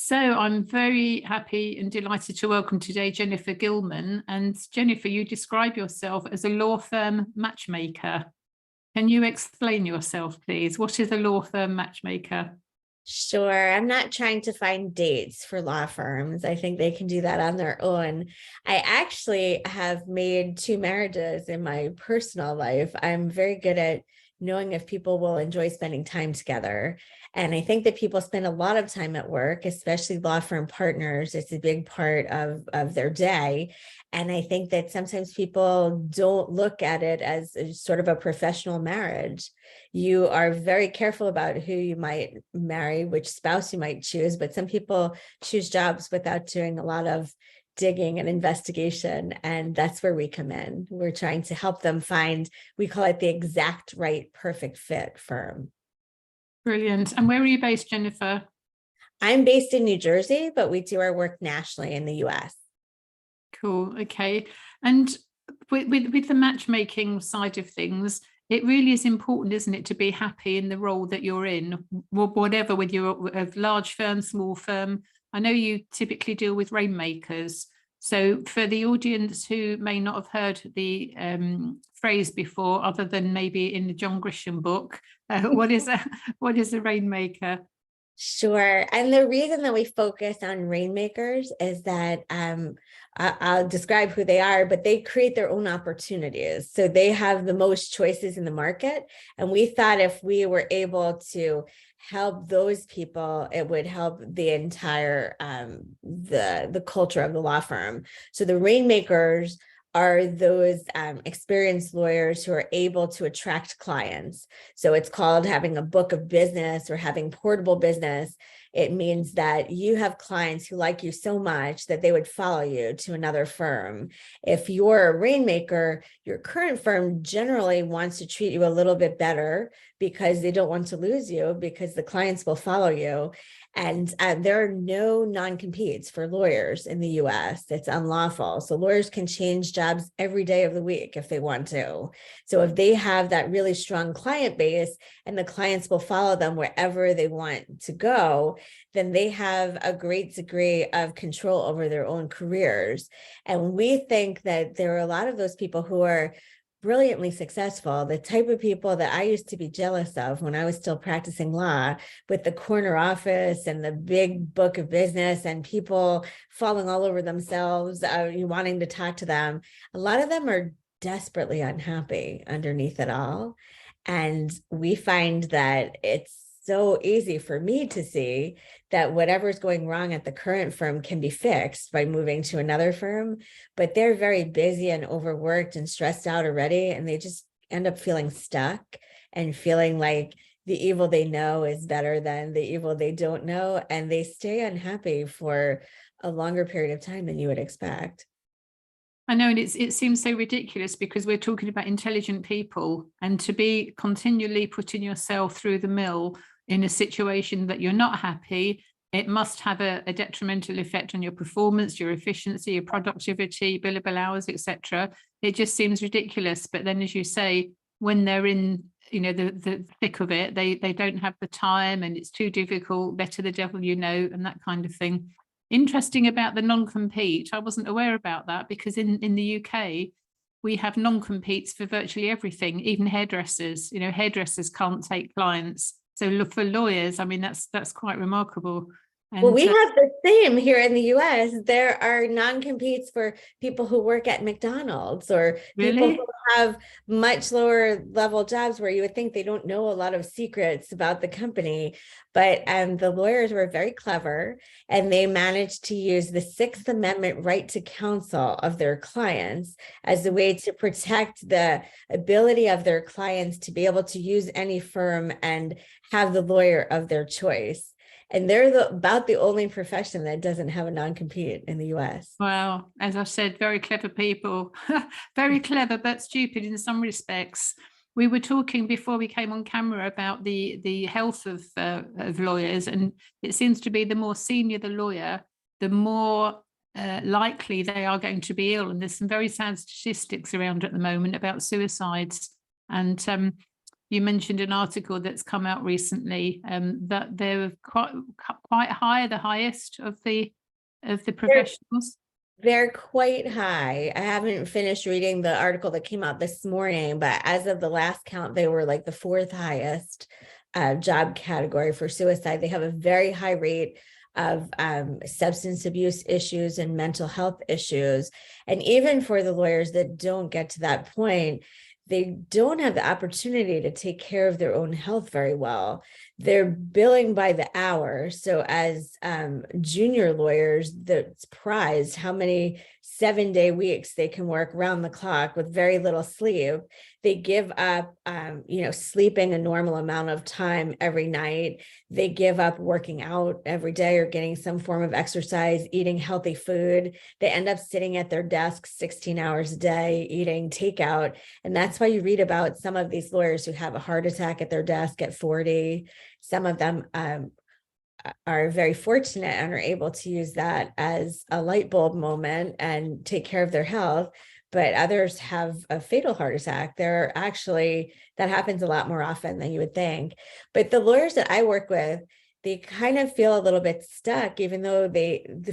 So I'm very happy and delighted to welcome today Jennifer Gillman. And Jennifer, you describe yourself as a law firm matchmaker. Can you explain yourself, please? What is a law firm matchmaker? Sure. I'm not trying to find dates for law firms. I think they can do that on their own. I actually have made 2 marriages in my personal life. I'm very good at knowing if people will enjoy spending time together. And I think that people spend a lot of time at work, especially law firm partners. It's a big part of their day. And I think that sometimes people don't look at it as sort of a professional marriage. You are very careful about who you might marry, which spouse you might choose, but some people choose jobs without doing a lot of digging and investigation. And that's where we come in. We're trying to help them find, we call it the exact right, perfect fit firm. Brilliant. And where are you based, Jennifer? I'm based in New Jersey, but we do our work nationally in the US. Cool. Okay. And with the matchmaking side of things, it really is important, isn't it, to be happy in the role that you're in, whatever, whether you're a large firm, small firm. I know you typically deal with rainmakers. So for the audience who may not have heard the phrase before, other than maybe in the John Grisham book, what is a rainmaker? Sure. And the reason that we focus on rainmakers is that I'll describe who they are, but they create their own opportunities. So they have the most choices in the market. And we thought if we were able to help those people, it would help the entire the culture of the law firm. So the rainmakers are those experienced lawyers who are able to attract clients. So it's called having a book of business or having portable business. It means that you have clients who like you so much that they would follow you to another firm. If you're a rainmaker, your current firm generally wants to treat you a little bit better because they don't want to lose you, because the clients will follow you. And there are no non-competes for lawyers in the US. It's unlawful. So lawyers can change jobs every day of the week if they want to. So if they have that really strong client base and the clients will follow them wherever they want to go, then they have a great degree of control over their own careers. And we think that there are a lot of those people who are brilliantly successful, the type of people that I used to be jealous of when I was still practicing law, with the corner office and the big book of business and people falling all over themselves, wanting to talk to them. A lot of them are desperately unhappy underneath it all. And we find that it's so easy for me to see that whatever's going wrong at the current firm can be fixed by moving to another firm, but they're very busy and overworked and stressed out already, and they just end up feeling stuck and feeling like the evil they know is better than the evil they don't know, and they stay unhappy for a longer period of time than you would expect. I know, and it seems so ridiculous because we're talking about intelligent people, and to be continually putting yourself through the mill in a situation that you're not happy, it must have a detrimental effect on your performance, your efficiency, your productivity, billable hours, etc. It just seems ridiculous. But then, as you say, when they're in, the thick of it, they don't have the time, and it's too difficult. Better the devil you know, and that kind of thing. Interesting about the non-compete. I wasn't aware about that because in the UK, we have non-competes for virtually everything, even hairdressers. Hairdressers can't take clients. So look, for lawyers, I mean, that's quite remarkable. And well, we have the same here in the US. There are non-competes for people who work at McDonald's or people who have much lower level jobs where you would think they don't know a lot of secrets about the company. But the lawyers were very clever, and they managed to use the Sixth Amendment right to counsel of their clients as a way to protect the ability of their clients to be able to use any firm and have the lawyer of their choice. And they're about the only profession that doesn't have a non-compete in the US. Wow, as I said, very clever people, very clever, but stupid in some respects. We were talking before we came on camera about the health of lawyers, and it seems to be the more senior the lawyer, the more likely they are going to be ill. And there's some very sad statistics around at the moment about suicides. And you mentioned an article that's come out recently, that they're quite high, the highest of the professionals. They're quite high. I haven't finished reading the article that came out this morning, but as of the last count, they were like the fourth highest job category for suicide. They have a very high rate of substance abuse issues and mental health issues. And even for the lawyers that don't get to that point, they don't have the opportunity to take care of their own health very well. They're billing by the hour. So as junior lawyers, that's prized how many 7-day weeks they can work round the clock with very little sleep. They give up, sleeping a normal amount of time every night. They give up working out every day or getting some form of exercise, eating healthy food. They end up sitting at their desks 16 hours a day, eating takeout. And that's why you read about some of these lawyers who have a heart attack at their desk at 40. Some of them are very fortunate and are able to use that as a light bulb moment and take care of their health. But others have a fatal heart attack. That happens a lot more often than you would think. But the lawyers that I work with, they kind of feel a little bit stuck, even though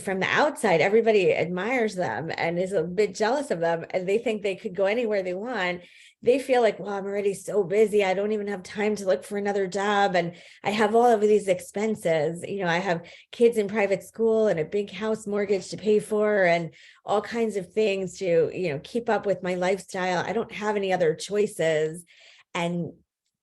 from the outside, everybody admires them and is a bit jealous of them, and they think they could go anywhere they want. They feel like, well, I'm already so busy. I don't even have time to look for another job. And I have all of these expenses. I have kids in private school and a big house mortgage to pay for and all kinds of things to, keep up with my lifestyle. I don't have any other choices. And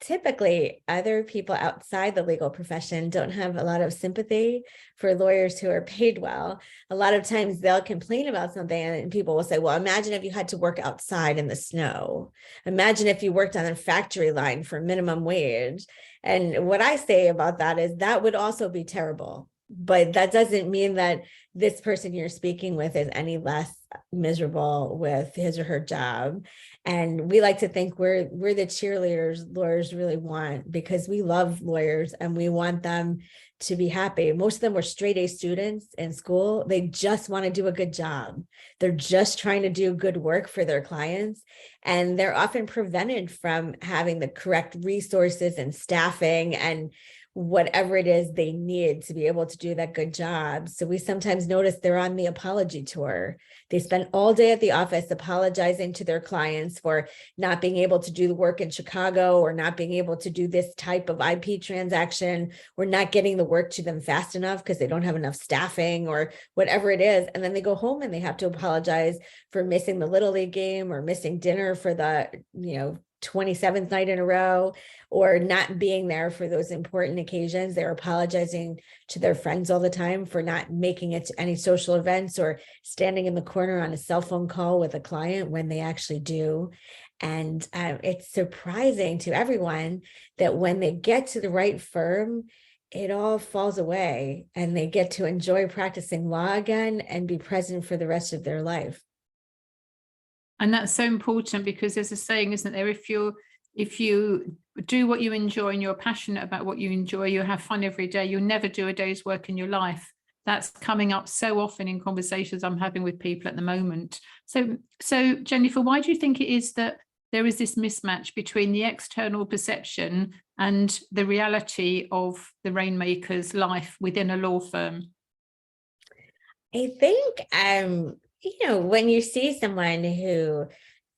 typically other people outside the legal profession don't have a lot of sympathy for lawyers who are paid well. A lot of times they'll complain about something and people will say, well, imagine if you had to work outside in the snow. Imagine if you worked on a factory line for minimum wage. And what I say about that is that would also be terrible. But that doesn't mean that this person you're speaking with is any less miserable with his or her job. And we like to think we're the cheerleaders lawyers really want, because we love lawyers and we want them to be happy. Most of them were straight A students in school. They just want to do a good job. They're just trying to do good work for their clients. And they're often prevented from having the correct resources and staffing and whatever it is they need to be able to do that good job. So we sometimes notice they're on the apology tour. They spend all day at the office apologizing to their clients for not being able to do the work in Chicago, or not being able to do this type of IP transaction, or not getting the work to them fast enough because they don't have enough staffing or whatever it is. And then they go home and they have to apologize for missing the Little League game or missing dinner for the, 27th night in a row, or not being there for those important occasions. They're apologizing to their friends all the time for not making it to any social events, or standing in the corner on a cell phone call with a client when they actually do. And it's surprising to everyone that when they get to the right firm, it all falls away and they get to enjoy practicing law again and be present for the rest of their life. And that's so important, because there's a saying, isn't there? If you do what you enjoy and you're passionate about what you enjoy, you have fun every day, you'll never do a day's work in your life. That's coming up so often in conversations I'm having with people at the moment. So Jennifer, why do you think it is that there is this mismatch between the external perception and the reality of the rainmaker's life within a law firm? I think when you see someone who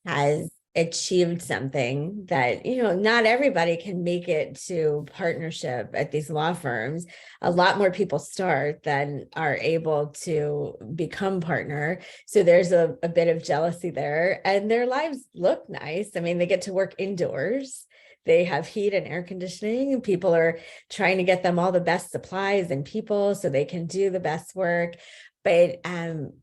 has achieved something that, not everybody can make it to partnership at these law firms. A lot more people start than are able to become partner. So there's a bit of jealousy there, and their lives look nice. I mean, they get to work indoors. They have heat and air conditioning, and people are trying to get them all the best supplies and people so they can do the best work. But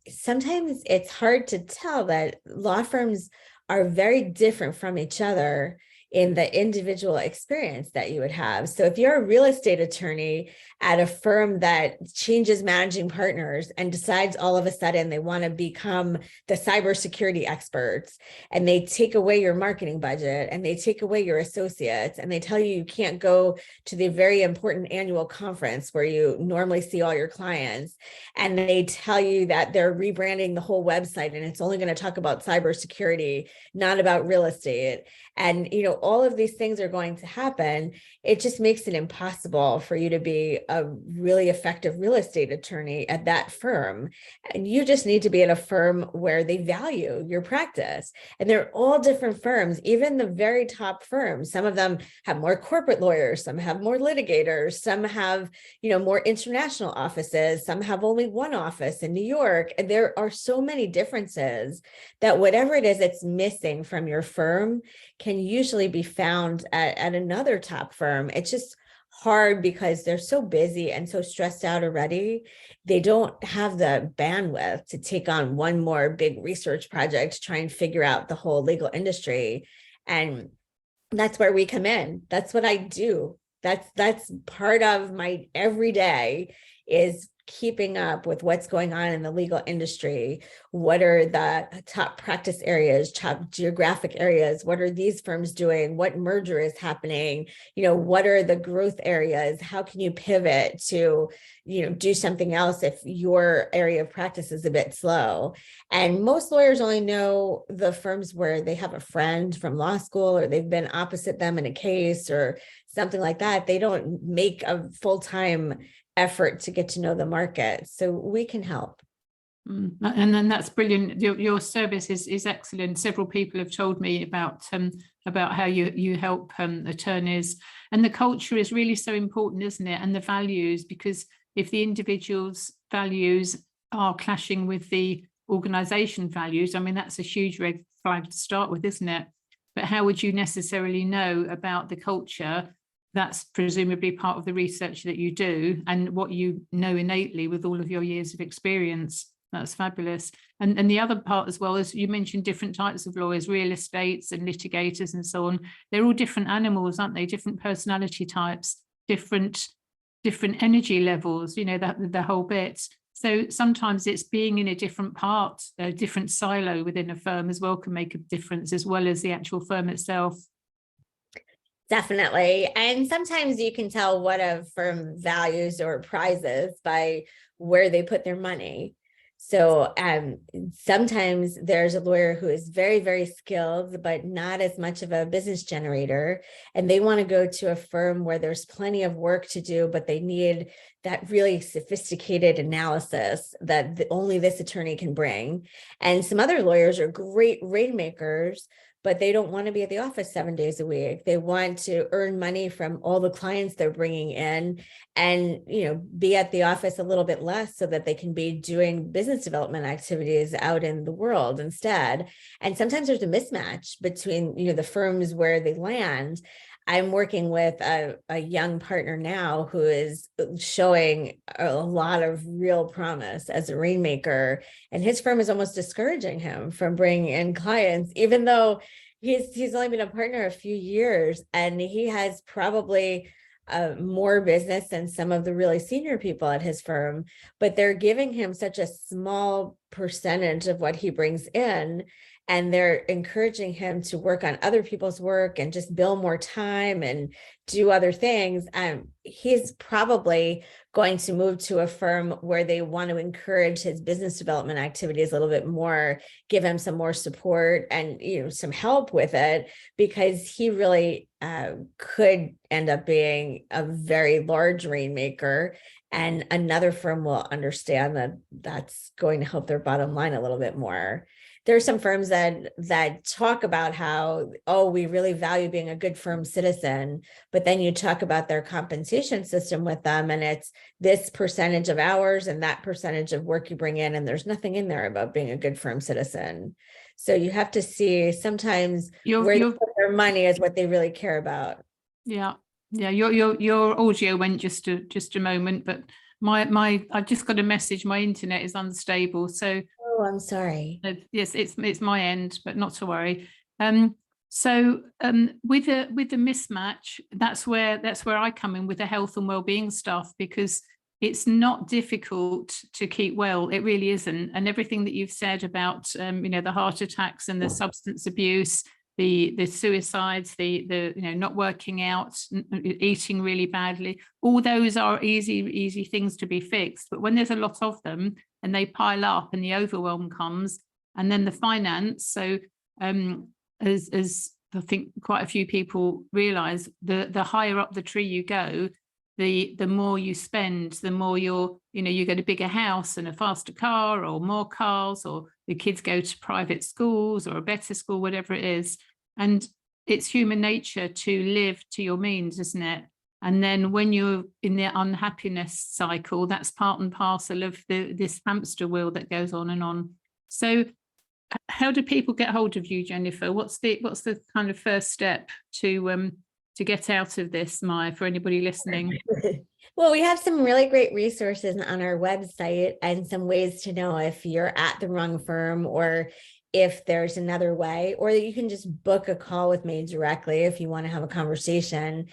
sometimes it's hard to tell that law firms are very different from each other in the individual experience that you would have. So if you're a real estate attorney at a firm that changes managing partners and decides all of a sudden they want to become the cybersecurity experts, and they take away your marketing budget and they take away your associates, and they tell you can't go to the very important annual conference where you normally see all your clients, and they tell you that they're rebranding the whole website and it's only going to talk about cybersecurity, not about real estate. And, all of these things are going to happen. It just makes it impossible for you to be a really effective real estate attorney at that firm. And you just need to be at a firm where they value your practice. And they're all different firms, even the very top firms. Some of them have more corporate lawyers, some have more litigators, some have, more international offices, some have only one office in New York. And there are so many differences that whatever it is that's missing from your firm can usually be found at another top firm. It's just hard because they're so busy and so stressed out already. They don't have the bandwidth to take on one more big research project to try and figure out the whole legal industry. And that's where we come in. That's what I do. That's part of my everyday, is keeping up with what's going on in the legal industry. What are the top practice areas, top geographic areas? What are these firms doing? What merger is happening? What are the growth areas? How can you pivot to, do something else if your area of practice is a bit slow? And most lawyers only know the firms where they have a friend from law school, or they've been opposite them in a case or something like that. They don't make a full-time effort to get to know the market. So we can help. And then that's brilliant. Your service is excellent. Several people have told me about how you help attorneys, and the culture is really so important, isn't it? And the values, because if the individual's values are clashing with the organization values, I mean, that's a huge red flag to start with, isn't it? But how would you necessarily know about the culture? That's presumably part of the research that you do and what you know innately with all of your years of experience. That's fabulous. And the other part as well, as you mentioned, different types of lawyers, real estates and litigators and so on. They're all different animals, aren't they? Different personality types, different energy levels, the whole bit. So sometimes it's being in a different part, a different silo within a firm as well can make a difference, as well as the actual firm itself. Definitely. And sometimes you can tell what a firm values or prizes by where they put their money. So sometimes there's a lawyer who is very, very skilled, but not as much of a business generator. And they want to go to a firm where there's plenty of work to do, but they need that really sophisticated analysis that only this attorney can bring. And some other lawyers are great rainmakers, but they don't want to be at the office 7 days a week. They want to earn money from all the clients they're bringing in and, be at the office a little bit less so that they can be doing business development activities out in the world instead. And sometimes there's a mismatch between, the firms where they land. I'm working with a young partner now who is showing a lot of real promise as a rainmaker, and his firm is almost discouraging him from bringing in clients, even though he's only been a partner a few years, and he has probably more business than some of the really senior people at his firm, but they're giving him such a small percentage of what he brings in. And they're encouraging him to work on other people's work and just bill more time and do other things. He's probably going to move to a firm where they want to encourage his business development activities a little bit more, give him some more support and some help with it, because he really could end up being a very large rainmaker. And another firm will understand that that's going to help their bottom line a little bit more. There are some firms that talk about how, we really value being a good firm citizen, but then you talk about their compensation system with them, and it's this percentage of hours and that percentage of work you bring in, and there's nothing in there about being a good firm citizen. So you have to see sometimes where they put their money is what they really care about. Yeah. Your audio went just a moment, but I just got a message. My internet is unstable, so. Oh, I'm sorry. Yes, it's my end, but not to worry. So with the mismatch, that's where I come in with the health and well-being stuff, because it's not difficult to keep well. It really isn't. And everything that you've said about the heart attacks and the substance abuse, the suicides, the not working out, eating really badly, all those are easy things to be fixed. But when there's a lot of them and they pile up and the overwhelm comes, and then the finance. So as I think quite a few people realize, the higher up the tree you go, the more you spend, the more you get a bigger house and a faster car, or more cars, or the kids go to private schools or a better school, whatever it is. And it's human nature to live to your means, isn't it? And then when you're in the unhappiness cycle, that's part and parcel of this hamster wheel that goes on and on. So how do people get hold of you, Jennifer? What's the kind of first step to get out of this, Maya, for anybody listening? Well, we have some really great resources on our website and some ways to know if you're at the wrong firm, or if there's another way, or that you can just book a call with me directly if you want to have a conversation.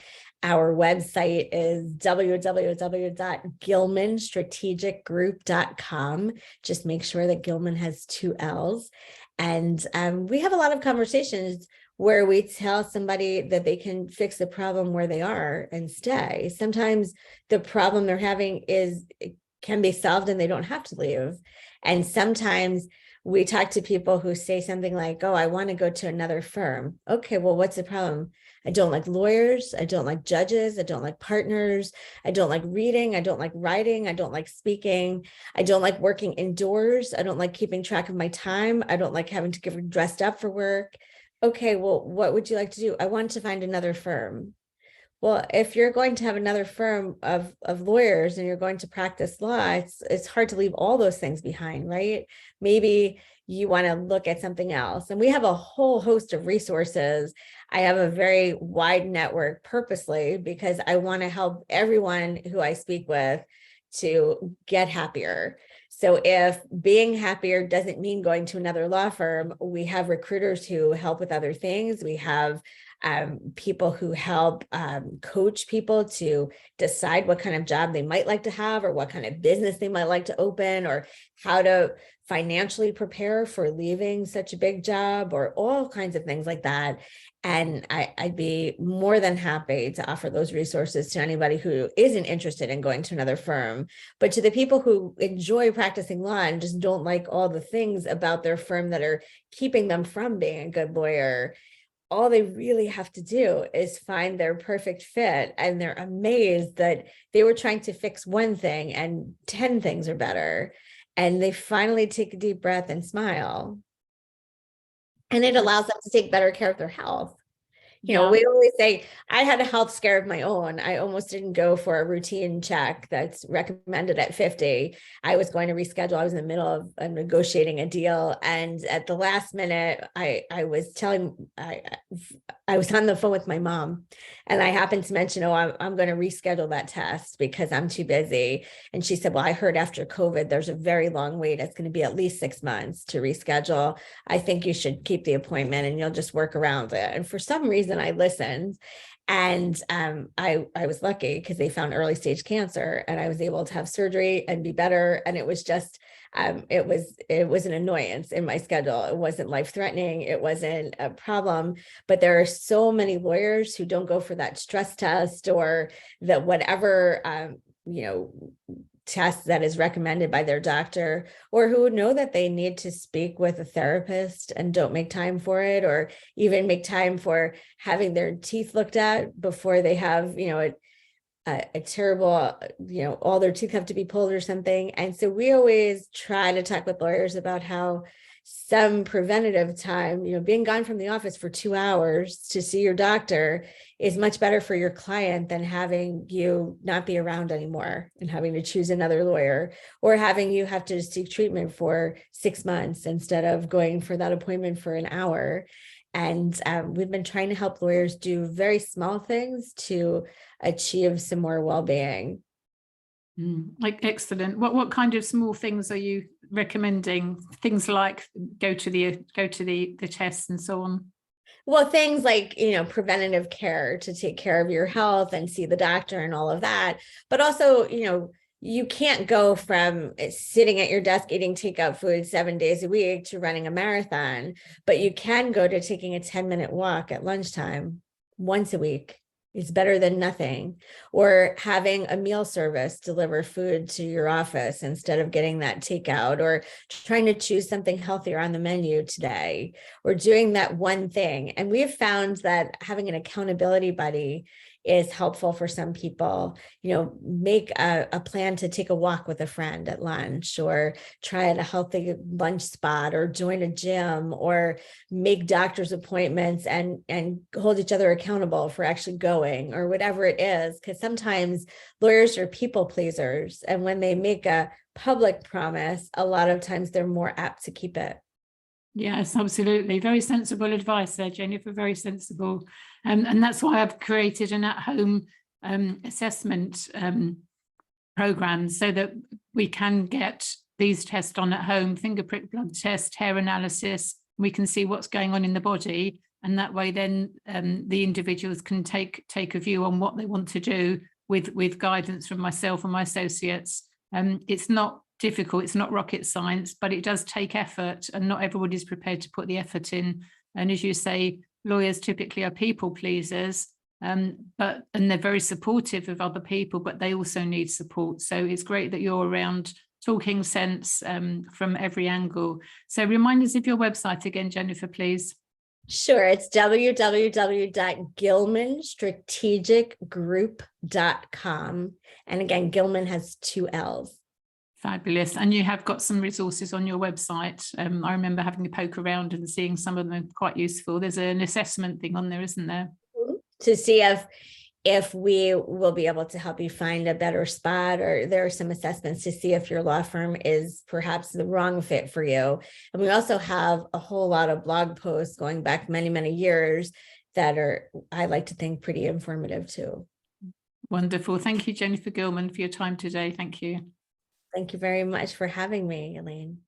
Our website is www.gilmanstrategicgroup.com. Just make sure that Gilman has 2 L's. And we have a lot of conversations where we tell somebody that they can fix the problem where they are and stay. Sometimes the problem they're having can be solved and they don't have to leave. And sometimes we talk to people who say something like, oh, I want to go to another firm. Okay, well, what's the problem? I don't like lawyers. I don't like judges. I don't like partners. I don't like reading. I don't like writing. I don't like speaking. I don't like working indoors. I don't like keeping track of my time. I don't like having to get dressed up for work. Okay, well, what would you like to do? I want to find another firm. Well, if you're going to have another firm of lawyers and you're going to practice law, it's hard to leave all those things behind, right? Maybe you want to look at something else. And we have a whole host of resources. I have a very wide network purposely because I want to help everyone who I speak with to get happier. So if being happier doesn't mean going to another law firm, we have recruiters who help with other things. We have people who help coach people to decide what kind of job they might like to have, or what kind of business they might like to open, or how to financially prepare for leaving such a big job, or all kinds of things like that. And I'd be more than happy to offer those resources to anybody who isn't interested in going to another firm. But to the people who enjoy practicing law and just don't like all the things about their firm that are keeping them from being a good lawyer, all they really have to do is find their perfect fit. And they're amazed that they were trying to fix one thing and 10 things are better. And they finally take a deep breath and smile. And it allows them to take better care of their health. You know, we always say, I had a health scare of my own. I almost didn't go for a routine check that's recommended at 50. I was going to reschedule. I was in the middle of negotiating a deal. And at the last minute, I was on the phone with my mom, and I happened to mention, oh, I'm going to reschedule that test because I'm too busy. And she said, well, I heard after COVID, there's a very long wait. It's going to be at least 6 months to reschedule. I think you should keep the appointment and you'll just work around it. And for some reason, I listened, and I was lucky because they found early stage cancer, and I was able to have surgery and be better. And it was just it was an annoyance in my schedule. It wasn't life threatening. It wasn't a problem. But there are so many lawyers who don't go for that stress test, or that whatever test that is recommended by their doctor, or who know that they need to speak with a therapist and don't make time for it, or even make time for having their teeth looked at before they have, a terrible, all their teeth have to be pulled or something. And so we always try to talk with lawyers about how some preventative time, being gone from the office for 2 hours to see your doctor is much better for your client than having you not be around anymore and having to choose another lawyer, or having you have to seek treatment for 6 months instead of going for that appointment for an hour. And we've been trying to help lawyers do very small things to achieve some more well-being. Like, excellent. What kind of small things are you recommending? Things like go to the tests and so on. Well, things like, preventative care to take care of your health and see the doctor and all of that. But also, you can't go from sitting at your desk eating takeout food 7 days a week to running a marathon, but you can go to taking a 10-minute walk at lunchtime once a week. It's better than nothing. Or having a meal service deliver food to your office instead of getting that takeout, or trying to choose something healthier on the menu today, or doing that one thing. And we've found that having an accountability buddy is helpful for some people. Make a plan to take a walk with a friend at lunch, or try at a healthy lunch spot, or join a gym, or make doctor's appointments and hold each other accountable for actually going, or whatever it is. Because sometimes lawyers are people pleasers, and when they make a public promise, a lot of times they're more apt to keep it. Yes, absolutely. Very sensible advice there, Jennifer, very sensible. And that's why I've created an at-home assessment program, so that we can get these tests done at home, finger prick blood test, hair analysis. We can see what's going on in the body. And that way then the individuals can take a view on what they want to do with guidance from myself and my associates. It's not difficult, it's not rocket science, but it does take effort, and not everybody's prepared to put the effort in. And as you say, lawyers typically are people pleasers, and they're very supportive of other people, but they also need support. So it's great that you're around talking sense from every angle. So remind us of your website again, Jennifer, please. Sure, it's www.gilmanstrategicgroup.com. And again, Gilman has 2 L's. Fabulous. And you have got some resources on your website. I remember having a poke around and seeing some of them quite useful. There's an assessment thing on there, isn't there? To see if we will be able to help you find a better spot, or there are some assessments to see if your law firm is perhaps the wrong fit for you. And we also have a whole lot of blog posts going back many, many years that are, I like to think, pretty informative too. Wonderful. Thank you, Jennifer Gillman, for your time today. Thank you. Thank you very much for having me, Elaine.